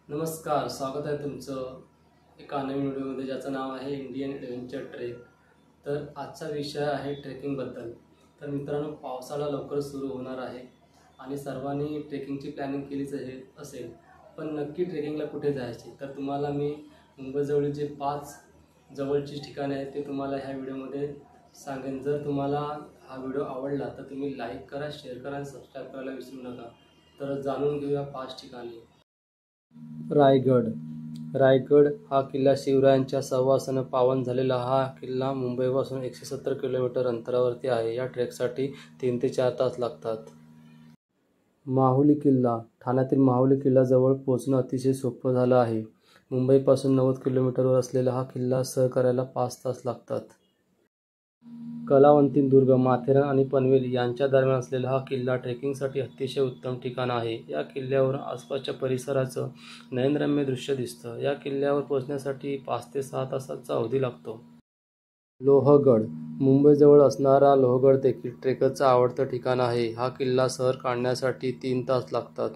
नमस्कार, स्वागत आहे तुमचं एका नवीन व्हिडिओमध्ये ज्याचं नाव आहे इंडियन ॲडव्हेंचर ट्रेक। तर आजचा विषय आहे ट्रेकिंगबद्दल। तर मित्रांनो, पावसाळा लवकर सुरू होणार आहे आणि सर्वांनी ट्रेकिंगची प्लॅनिंग केलीच असेल, पण नक्की ट्रेकिंगला कुठे जायचे? तर तुम्हाला मी मुंबईजवळील जे 5 जवळची ठिकाणे आहेत ते तुम्हाला ह्या व्हिडिओमध्ये सांगेन। जर तुम्हाला हा व्हिडिओ आवडला तर तुम्ही लाईक करा, शेअर करा आणि सबस्क्राईब करायला विसरू नका। तर जाणून घेऊया 5 ठिकाणे। रायगड हा किल्ला शिवरायांच्या सहवासानं पावन झालेला हा किल्ला मुंबईपासून 170 किलोमीटर अंतरावरती आहे। या ट्रेकसाठी 3 ते 4 तास लागतात। माहुली किल्ला ठाण्यातील माहुली किल्ल्याजवळ पोहोचणं अतिशय सोपं झालं आहे। मुंबईपासून 90 किलोमीटरवर असलेला हा किल्ला सर करायला 5 तास लागतात। कलावंती दुर्ग माथेरान आणि पनवेल यांच्या दरम्यान असलेला हा किल्ला ट्रेकिंगसाठी अतिशय उत्तम ठिकाण आहे। या किल्ल्यावर आसपासच्या परिसराचं नयनरम्य दृश्य दिसतं। या किल्ल्यावर पोहोचण्यासाठी 5 ते 6 तासाचा अवधी लागतो। लोहगड मुंबईजवळ असणारा लोहगड देखील ट्रेकरचं आवडतं ठिकाण आहे। हा किल्ला सर काढण्यासाठी 3 तास लागतात।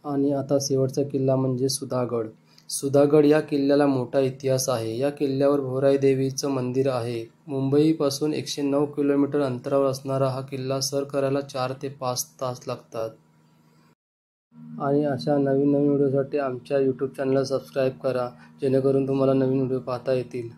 आणि आता शेवटचा किल्ला म्हणजे सुधागड या किल्ल्याला मोठा इतिहास आहे। या किल्ल्यावर भोराई देवीचं मंदिर आहे। मुंबईपासून 109 किलोमीटर अंतरावर असणारा हा किल्ला सर करायला 4 ते 5 तास लागतात। आणि अशा नवीन व्हिडिओसाठी आमच्या यूट्यूब चॅनलला सबस्क्राईब करा, जेणेकरून तुम्हाला नवीन व्हिडिओ पाहता येतील।